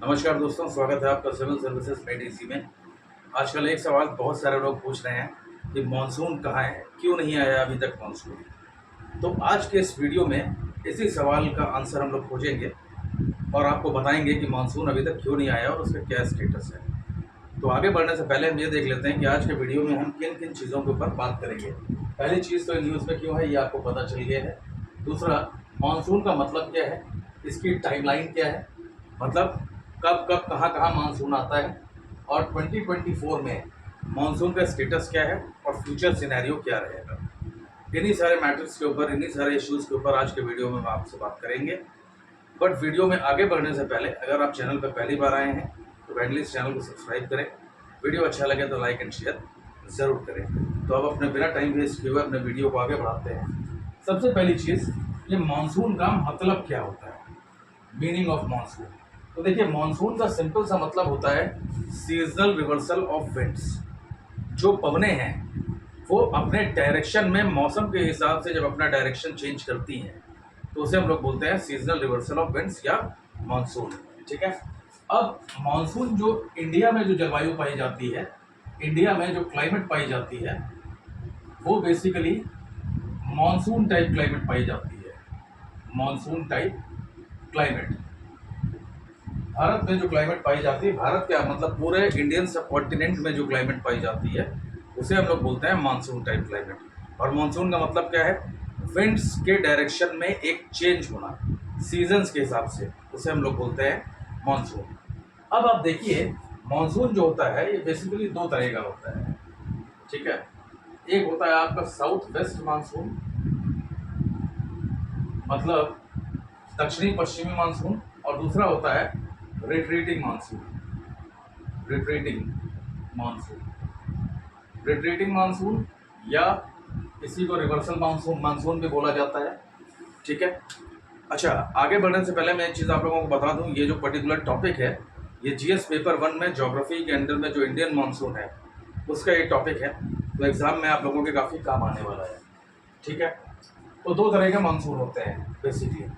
नमस्कार दोस्तों, स्वागत है आपका सिविल सर्विसेज एडीसी में। आजकल एक सवाल बहुत सारे लोग पूछ रहे हैं कि मानसून कहाँ है, क्यों नहीं आया अभी तक मानसून। तो आज के इस वीडियो में इसी सवाल का आंसर हम लोग खोजेंगे और आपको बताएंगे कि मानसून अभी तक क्यों नहीं आया और उसका क्या स्टेटस है। तो आगे बढ़ने से पहले हम ये देख लेते हैं कि आज के वीडियो में हम किन किन चीज़ों के ऊपर बात करेंगे। पहली चीज़ तो न्यूज़ में क्यों है ये आपको पता चल गया है। दूसरा, मानसून का मतलब क्या है, इसकी टाइमलाइन क्या है, मतलब कब कब कहाँ कहाँ मानसून आता है, और 2024 में मानसून का स्टेटस क्या है और फ्यूचर सिनेरियो क्या रहेगा। इन्हीं सारे मैटर्स के ऊपर, इन्हीं सारे इश्यूज़ के ऊपर आज के वीडियो में हम आपसे बात करेंगे। बट वीडियो में आगे बढ़ने से पहले अगर आप चैनल पर पहली बार आए हैं तो काइंडली इस चैनल को सब्सक्राइब करें। वीडियो अच्छा लगे तो लाइक एंड शेयर ज़रूर करें। तो अब अपने बिना टाइम वेस्ट किए हुए अपने वीडियो को आगे बढ़ाते हैं। सबसे पहली चीज़, ये मानसून का मतलब क्या होता है, मीनिंग ऑफ मानसून। तो देखिए, मानसून का सिंपल सा मतलब होता है सीजनल रिवर्सल ऑफ विंड्स। जो पवनें हैं वो अपने डायरेक्शन में मौसम के हिसाब से जब अपना डायरेक्शन चेंज करती हैं तो उसे हम लोग बोलते हैं सीजनल रिवर्सल ऑफ विंड्स या मानसून। ठीक है। अब मानसून जो इंडिया में जो जलवायु पाई जाती है, इंडिया में जो क्लाइमेट पाई जाती है, वो बेसिकली मानसून टाइप क्लाइमेट पाई जाती है। मानसून टाइप क्लाइमेट भारत में जो क्लाइमेट पाई जाती है, भारत क्या मतलब पूरे इंडियन सब कॉन्टिनेंट में जो क्लाइमेट पाई जाती है उसे हम लोग बोलते हैं मानसून टाइप क्लाइमेट। और मानसून का मतलब क्या है, विंड्स के डायरेक्शन में एक चेंज होना सीजन्स के हिसाब से, उसे हम लोग बोलते हैं मानसून। अब आप देखिए, मानसून जो होता है ये बेसिकली दो तरह का होता है। ठीक है। एक होता है आपका साउथ वेस्ट मानसून, मतलब दक्षिणी पश्चिमी मानसून, और दूसरा होता है retreating monsoon. Retreating monsoon, retreating monsoon या इसी को रिवर्सल मानसून मानसून भी बोला जाता है। ठीक है। अच्छा, आगे बढ़ने से पहले मैं एक चीज़ आप लोगों को बता दूं, ये जो पर्टिकुलर टॉपिक है ये जीएस पेपर 1 में ज्योग्राफी के अंदर में जो इंडियन मानसून है उसका ये टॉपिक है, तो एग्ज़ाम में आप लोगों के काफ़ी काम आने वाला है। ठीक है। तो दो तरह के मानसून होते हैं बेसिकली।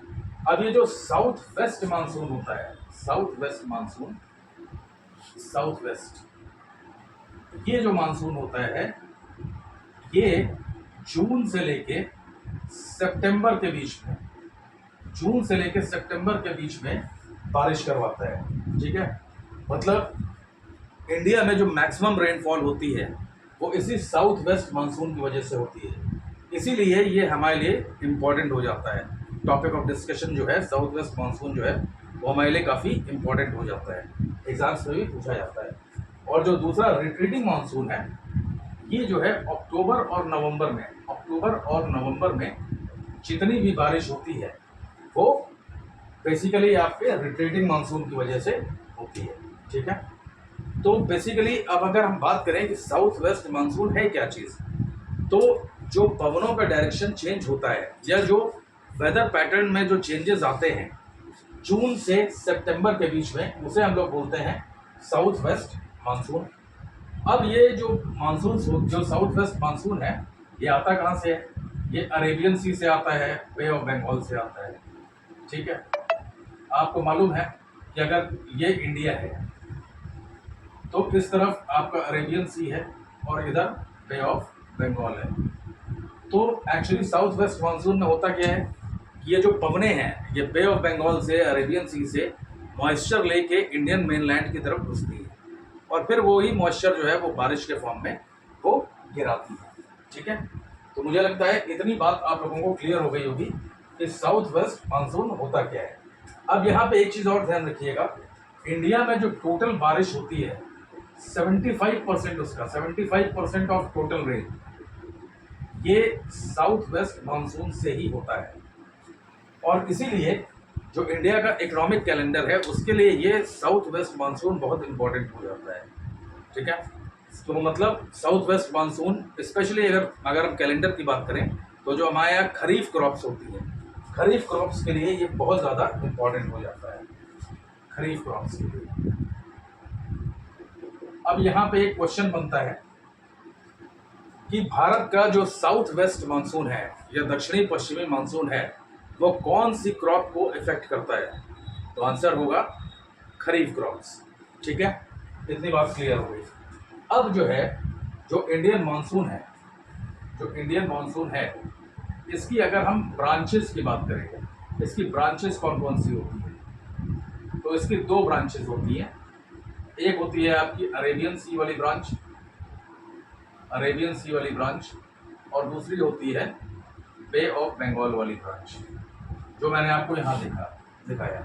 अब ये जो साउथ वेस्ट मानसून होता है, south west monsoon, south west, ये जो मानसून होता है ये जून से लेके सितंबर के बीच में, जून से लेके सितंबर के बीच में बारिश करवाता है। ठीक है। मतलब इंडिया में जो मैक्सिमम रेनफॉल होती है वो इसी साउथ वेस्ट मानसून की वजह से होती है, इसीलिए ये हमारे लिए इम्पोर्टेंट हो जाता है। टॉपिक ऑफ डिस्कशन जो है साउथ वेस्ट मानसून जो है वो हमारे लिए काफ़ी इम्पोर्टेंट हो जाता है, एग्जाम्स में भी पूछा जाता है। और जो दूसरा रिट्रीटिंग मानसून है, ये जो है अक्टूबर और नवंबर में, अक्टूबर और नवंबर में जितनी भी बारिश होती है वो बेसिकली आपके रिट्रीटिंग मानसून की वजह से होती है। ठीक है। तो बेसिकली अब अगर हम बात करें कि साउथ वेस्ट मानसून है क्या चीज़, तो जो पवनों का डायरेक्शन चेंज होता है या जो वेदर पैटर्न में जो चेंजेस आते हैं जून से सितंबर के बीच में, उसे हम लोग बोलते हैं साउथ वेस्ट मानसून। अब ये जो मानसून, जो साउथ वेस्ट मानसून है, ये आता कहाँ से है? ये अरेबियन सी से आता है, बे ऑफ बंगाल से आता है। ठीक है। आपको मालूम है कि अगर ये इंडिया है तो इस तरफ आपका अरेबियन सी है और इधर बे ऑफ बंगाल है। तो एक्चुअली साउथ वेस्ट मानसून में होता क्या है, ये जो पवने हैं ये बे ऑफ बंगाल से, अरेबियन सी से मॉइस्चर लेके इंडियन मेनलैंड की तरफ घुसती है और फिर वही मॉइस्चर जो है वो बारिश के फॉर्म में वो गिराती है। ठीक है। तो मुझे लगता है इतनी बात आप लोगों को क्लियर हो गई होगी कि साउथ वेस्ट मानसून होता क्या है। अब यहाँ पे एक चीज़ और ध्यान रखिएगा, इंडिया में जो टोटल बारिश होती है 75% उसका, 75% ऑफ टोटल रेन ये साउथ वेस्ट मानसून से ही होता है। और इसीलिए जो इंडिया का इकोनॉमिक कैलेंडर है उसके लिए ये साउथ वेस्ट मानसून बहुत इंपॉर्टेंट हो जाता है। ठीक है। तो मतलब साउथ वेस्ट मानसून स्पेशली अगर हम कैलेंडर की बात करें तो जो हमारे यहाँ खरीफ क्रॉप्स होती हैं, खरीफ क्रॉप्स के लिए ये बहुत ज़्यादा इम्पोर्टेंट हो जाता है, खरीफ क्रॉप्स के लिए। अब यहाँ पे एक क्वेश्चन बनता है कि भारत का जो साउथ वेस्ट मानसून है या दक्षिणी पश्चिमी मानसून है वो कौन सी क्रॉप को इफेक्ट करता है। तो आंसर होगा खरीफ क्रॉप्स। ठीक है, इतनी बात क्लियर हो गई। अब जो है, जो इंडियन मानसून है, जो इंडियन मानसून है, इसकी अगर हम ब्रांचेस की बात करें, इसकी ब्रांचेस कौन कौन सी होती है, तो इसकी दो ब्रांचेस होती हैं। एक होती है आपकी अरेबियन सी वाली ब्रांच, अरेबियन सी वाली ब्रांच, और दूसरी होती है बे ऑफ बंगाल वाली ब्रांच, जो मैंने आपको यहाँ दिखाया।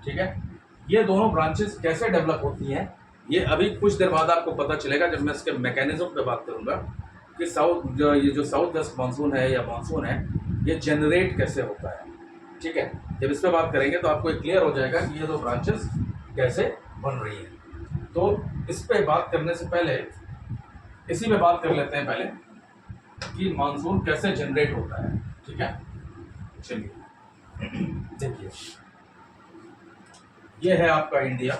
ठीक है, ये दोनों ब्रांचेस कैसे डेवलप होती हैं, ये अभी कुछ देर बाद आपको पता चलेगा जब मैं इसके मैकेनिज्म पे बात करूँगा कि ये जो साउथ वेस्ट मानसून है या मानसून है, ये जनरेट कैसे होता है। ठीक है, जब इस पर बात करेंगे तो आपको क्लियर हो जाएगा कि ये दो ब्रांचेस कैसे बन रही हैं। तो इस पे बात करने से पहले इसी में बात कर लेते हैं पहले कि मानसून कैसे जनरेट होता है। ठीक है, चलिए देखिए, ये है आपका इंडिया,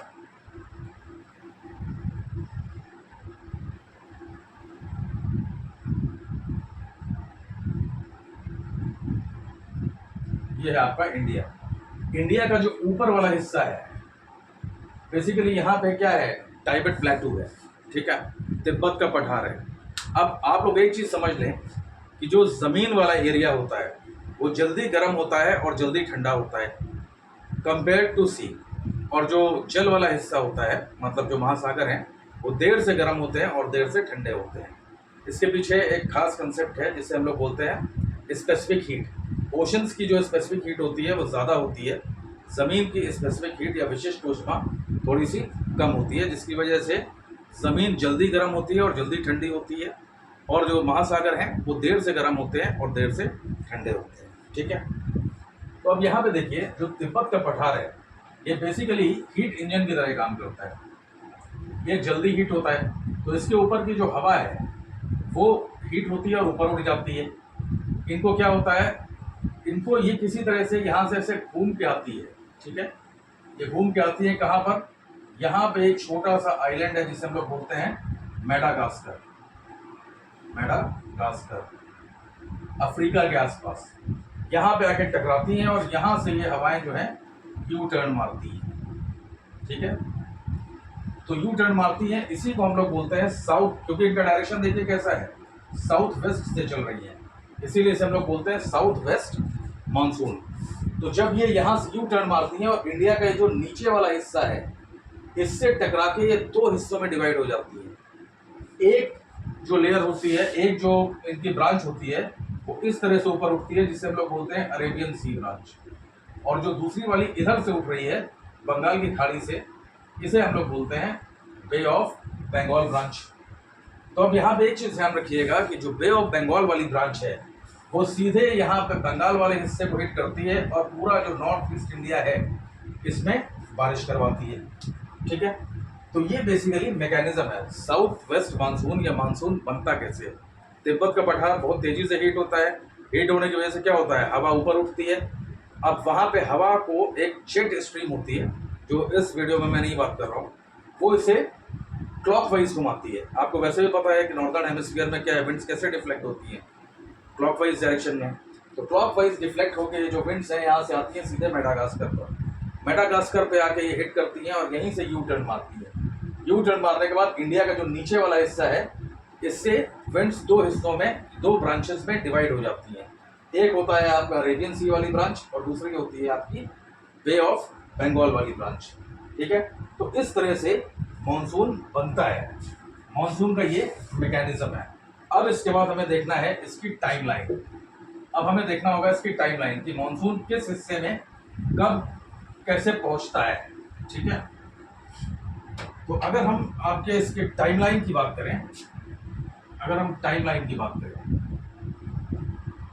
ये है आपका इंडिया। इंडिया का जो ऊपर वाला हिस्सा है, बेसिकली यहाँ पे क्या है, टाइबेट प्लेटू है। ठीक है, तिब्बत का पठार है। अब आप लोग एक चीज़ समझ लें कि जो ज़मीन वाला एरिया होता है वो जल्दी गर्म होता है और जल्दी ठंडा होता है कंपेयर टू सी, और जो जल वाला हिस्सा होता है, मतलब जो महासागर हैं, वो देर से गर्म होते हैं और देर से ठंडे होते हैं। इसके पीछे एक खास कंसेप्ट है जिसे हम लोग बोलते हैं स्पेसिफिक हीट। ओशंस की जो स्पेसिफिक हीट होती है वो ज़्यादा होती है, ज़मीन की स्पेसिफिक हीट या विशिष्ट ऊष्मा थोड़ी सी कम होती है, जिसकी वजह से ज़मीन जल्दी गर्म होती है और जल्दी ठंडी होती है, और जो महासागर हैं वो देर से गर्म होते हैं और देर से ठंडे होते हैं। ठीक है, तो अब यहाँ पे देखिए, जो तिब्बत का पठार है ये बेसिकली हीट इंजन की तरह काम करता है। ये जल्दी हीट होता है, तो इसके ऊपर की जो हवा है वो हीट होती है और ऊपर उड़ जाती है। इनको क्या होता है, इनको ये किसी तरह से यहाँ से ऐसे घूम के आती है। ठीक है, ये घूम के आती है कहाँ पर, यहाँ पे एक छोटा सा आइलैंड है जिसे हम लोग बोलते हैं मेडागास्कर, मेडागास्कर, अफ्रीका के आसपास। यहाँ पे आके टकराती हैं और यहाँ से ये हवाएं जो हैं यू टर्न मारती हैं। ठीक है, तो यू टर्न मारती हैं, इसी को हम लोग बोलते हैं साउथ, क्योंकि इनका डायरेक्शन देखिए कैसा है, साउथ वेस्ट से चल रही है, इसीलिए इसे हम लोग बोलते हैं साउथ वेस्ट मानसून। तो जब ये यहाँ से यू टर्न मारती हैं और इंडिया का जो नीचे वाला हिस्सा है इससे टकरा के ये दो हिस्सों में डिवाइड हो जाती है। एक जो लेयर होती है, एक जो इनकी ब्रांच होती है वो इस तरह से ऊपर उठती है जिसे हम लोग बोलते हैं अरेबियन सी ब्रांच, और जो दूसरी वाली इधर से उठ रही है बंगाल की खाड़ी से, इसे हम लोग बोलते हैं बे ऑफ बंगाल ब्रांच। तो अब यहाँ पे एक चीज़ ध्यान रखिएगा कि जो बे ऑफ बंगाल वाली ब्रांच है वो सीधे यहाँ पे बंगाल वाले हिस्से को हिट करती है और पूरा जो नॉर्थ ईस्ट इंडिया है इसमें बारिश करवाती है। ठीक है, तो ये बेसिकली मैकेनिज्म है साउथ वेस्ट मानसून या मानसून बनता कैसे है। तिब्बत का पठार बहुत तेज़ी से हीट होता है, हीट होने की वजह से क्या होता है, हवा ऊपर उठती है। अब वहाँ पे हवा को एक जेट स्ट्रीम होती है, जो इस वीडियो में मैं नहीं बात कर रहा हूँ, वो इसे क्लॉकवाइज घुमाती है। आपको वैसे भी पता है कि नॉर्दर्न हेमिस्फीयर में क्या है, विंड्स कैसे डिफ्लेक्ट होती हैं, क्लॉकवाइज डायरेक्शन में। तो क्लॉकवाइज डिफ्लेक्ट होकर ये जो विंड्स हैं यहाँ से आती हैं सीधे मेडागास्कर पर, मेडागास्कर पे आके ये हिट करती हैं और यहीं से यू टर्न मारती है। यू टर्न मारने के बाद इंडिया का जो नीचे वाला हिस्सा है इससे विंड्स दो हिस्सों में, दो ब्रांचेस में डिवाइड हो जाती हैं। एक होता है आपका अरेबियन सी वाली ब्रांच और दूसरी होती है आपकी बे ऑफ बंगाल वाली ब्रांच। ठीक है, तो इस तरह से मॉनसून बनता है, मॉनसून का ये मैकेनिज्म है। अब इसके बाद हमें देखना है इसकी टाइमलाइन। अब हमें देखना होगा इसकी टाइमलाइन कि मॉनसून किस हिस्से में कब कैसे पहुंचता है। ठीक है, तो अगर हम आपके इसके टाइमलाइन की बात करें, अगर हम टाइमलाइन की बात करें,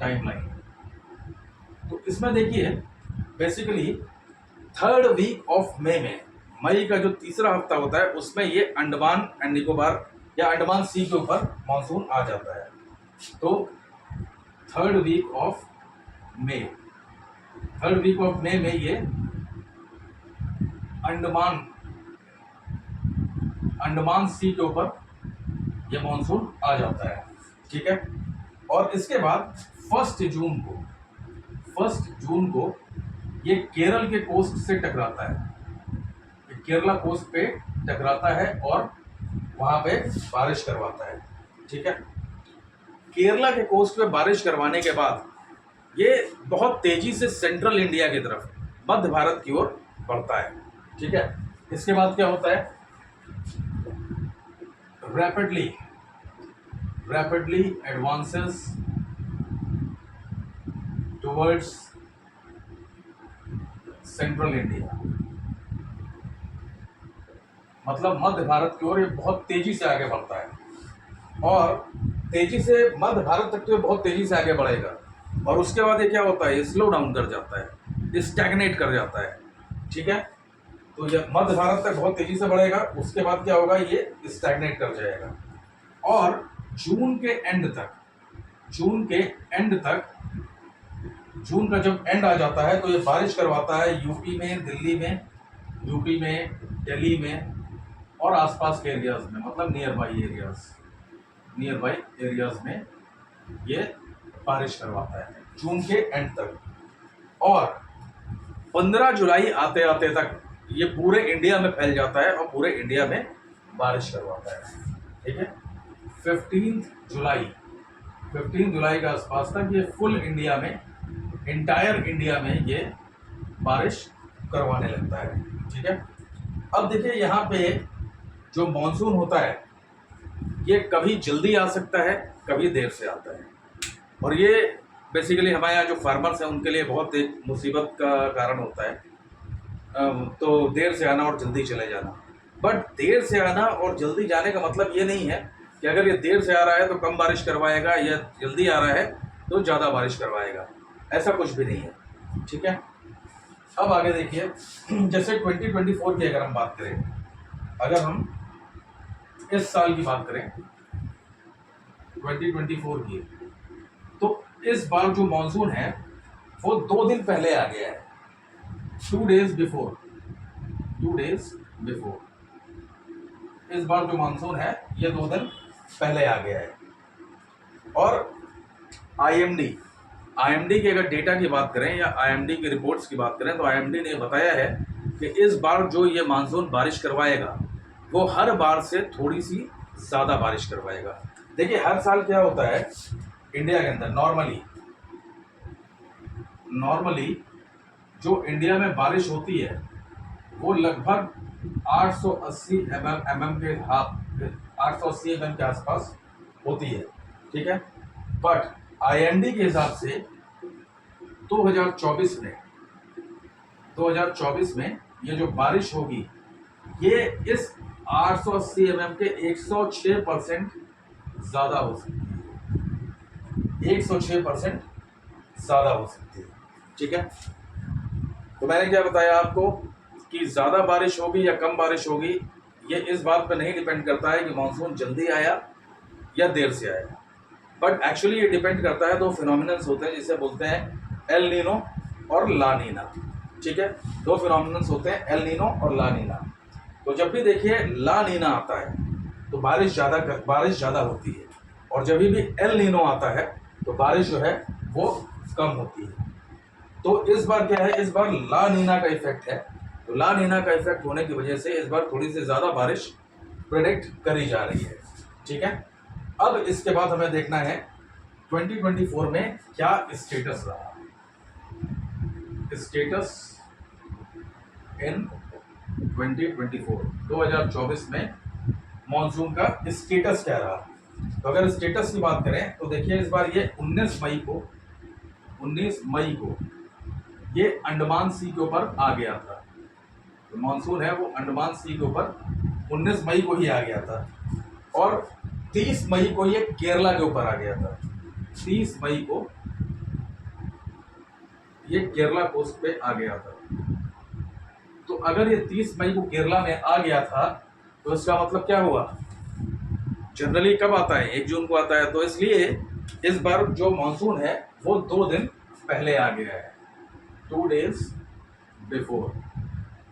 टाइमलाइन, तो इसमें देखिए basically third week of May में, मई का जो तीसरा हफ्ता होता है उसमें ये अंडमान एंड निकोबार या अंडमान सी के ऊपर मानसून आ जाता है। तो third week of May, third week of May में ये अंडमान सी के ऊपर ये मानसून आ जाता है। ठीक है, और इसके बाद 1 जून को ये केरल के कोस्ट से टकराता है। केरला कोस्ट पे टकराता है और वहां पे बारिश करवाता है। ठीक है, केरला के कोस्ट पे बारिश करवाने के बाद ये बहुत तेजी से सेंट्रल इंडिया की तरफ, मध्य भारत की ओर बढ़ता है। ठीक है, इसके बाद क्या होता है, rapidly advances towards central India, मतलब मध्य भारत की ओर ये बहुत तेजी से आगे बढ़ता है और तेजी से मध्य भारत तक तो ये बहुत तेजी से आगे बढ़ेगा और उसके बाद ये क्या होता है, ये स्लो डाउन कर जाता है, स्टैग्नेट कर जाता है। ठीक है, तो ये मध्य भारत तक बहुत तेजी से बढ़ेगा, उसके बाद क्या होगा, ये स्टैग्नेट कर जाएगा और जून के एंड तक, जून का जब एंड आ जाता है तो ये बारिश करवाता है यूपी में, दिल्ली में, दिल्ली में और आसपास के एरियाज में, मतलब नियर बाई एरियाज में ये बारिश करवाता है जून के एंड तक। और 15 जुलाई आते आते तक ये पूरे इंडिया में फैल जाता है और पूरे इंडिया में बारिश करवाता है। ठीक है, 15 जुलाई के आसपास तक ये फुल इंडिया में, इंटायर इंडिया में ये बारिश करवाने लगता है। ठीक है, अब देखिए यहाँ पे जो मॉनसून होता है ये कभी जल्दी आ सकता है, कभी देर से आता है और ये बेसिकली हमारे यहाँ जो फार्मर्स हैं उनके लिए बहुत एक मुसीबत का कारण होता है। तो देर से आना और जल्दी चले जाना, बट देर से आना और जल्दी जाने का मतलब ये नहीं है कि अगर ये देर से आ रहा है तो कम बारिश करवाएगा या जल्दी आ रहा है तो ज़्यादा बारिश करवाएगा, ऐसा कुछ भी नहीं है। ठीक है, अब आगे देखिए, जैसे 2024 की अगर हम बात करें, अगर हम इस साल की बात करें 2024 की, तो इस बार जो मॉनसून है वो 2 दिन पहले आ गया है, 2 days बिफोर। इस बार जो मॉनसून है ये 2 दिन पहले आ गया है। और आईएमडी की अगर डेटा की बात करें या आईएमडी की रिपोर्ट्स की बात करें तो आईएमडी ने बताया है कि इस बार जो ये मानसून बारिश करवाएगा वो हर बार से थोड़ी सी ज़्यादा बारिश करवाएगा। देखिए हर साल क्या होता है इंडिया के अंदर, नॉर्मली जो इंडिया में बारिश होती है वो लगभग 880 mm के 880 mm के आसपास होती है। ठीक है, बट आईएमडी के हिसाब से 2024 में ये जो बारिश होगी ये इस 880 mm के 106% ज़्यादा हो सकती है, 106% ज़्यादा हो सकती है। ठीक है, तो मैंने क्या बताया आपको कि ज़्यादा बारिश होगी या कम बारिश होगी ये इस बात पर नहीं डिपेंड करता है कि मानसून जल्दी आया या देर से आया, बट एक्चुअली ये डिपेंड करता है 2 फिनोमिनल्स होते हैं जिसे बोलते हैं एल नीनो और ला नीना। ठीक है, 2 फिनोमिनल्स होते हैं एल नीनो और ला नीना। तो जब भी देखिए ला नीना आता है तो बारिश ज़्यादा होती है और जब भी एल नीनो आता है तो बारिश जो है वो कम होती है। तो इस बार क्या है, इस बार ला नीना का इफेक्ट है, तो ला नीना का इफेक्ट होने की वजह से इस बार थोड़ी सी ज़्यादा बारिश प्रेडिक्ट करी जा रही है। ठीक है, अब इसके बाद हमें देखना है 2024 में क्या स्टेटस रहा, स्टेटस इन 2024 में मॉनसून का स्टेटस क्या रहा। तो अगर स्टेटस की बात करें तो देखिए इस बार ये 19 मई को ये अंडमान सी के ऊपर आ गया था। तो मॉनसून है वो अंडमान सी के ऊपर 19 मई को ही आ गया था और 30 मई को ये केरला के ऊपर आ गया था। 30 मई को ये केरला कोस्ट पे आ गया था। तो अगर ये 30 मई को केरला में आ गया था तो इसका मतलब क्या हुआ, जनरली कब आता है, 1 जून को आता है, तो इसलिए इस बार जो मानसून है वो 2 दिन पहले आ गया है, 2 days बिफोर।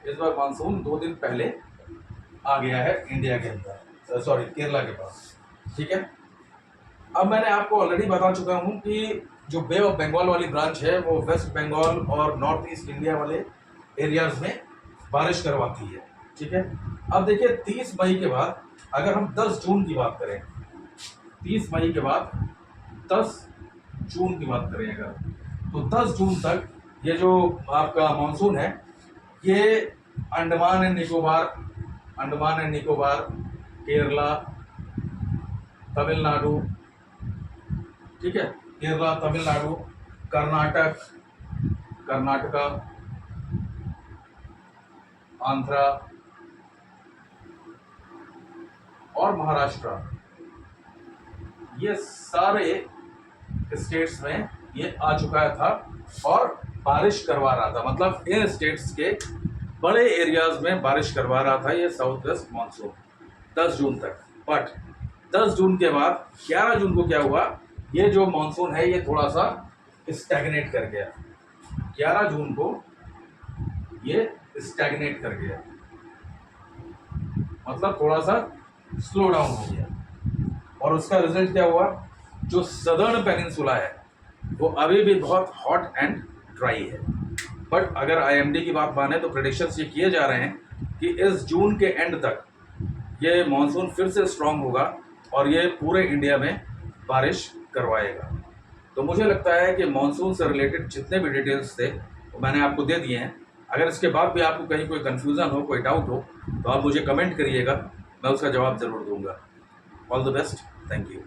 इस बार मानसून 2 दिन पहले आ गया है इंडिया के अंदर, सॉरी केरला के पास। ठीक है, अब मैंने आपको ऑलरेडी बता चुका हूँ कि जो बे ऑफ बंगाल वाली ब्रांच है वो वेस्ट बंगाल और नॉर्थ ईस्ट इंडिया वाले एरियाज में बारिश करवाती है। ठीक है। अब देखिए 30 मई के बाद अगर हम 10 जून की बात करें, 30 मई के बाद 10 जून की बात करें अगर, तो 10 जून तक ये जो आपका मानसून है ये अंडमान एंड निकोबार, अंडमान एंड निकोबार, केरला, तमिलनाडु, ठीक है, केरला, तमिलनाडु, कर्नाटक, कर्नाटका, आंध्रा और महाराष्ट्र, ये सारे स्टेट्स में ये आ चुका था और बारिश करवा रहा था। मतलब इन स्टेट्स के बड़े एरियाज में बारिश करवा रहा था ये साउथ वेस्ट मानसून 10 जून तक। बट 10 जून के बाद 11 जून को क्या हुआ, ये जो मानसून है ये थोड़ा सा स्टैग्नेट कर गया। 11 जून को ये स्टैग्नेट कर गया, मतलब थोड़ा सा स्लो डाउन हो गया। और उसका रिजल्ट क्या हुआ, जो सदर्न पेनिनसुला है वो अभी भी बहुत हॉट एंड ड्राई है। बट अगर आईएमडी की बात माने तो प्रेडिक्शंस ये किए जा रहे हैं कि इस जून के एंड तक ये मानसून फिर से स्ट्रांग होगा और ये पूरे इंडिया में बारिश करवाएगा। तो मुझे लगता है कि मानसून से रिलेटेड जितने भी डिटेल्स थे वो मैंने आपको दे दिए हैं। अगर इसके बाद भी आपको कहीं कोई कन्फ्यूज़न हो, कोई डाउट हो तो आप मुझे कमेंट करिएगा, मैं उसका जवाब ज़रूर दूंगा। All the best, thank you.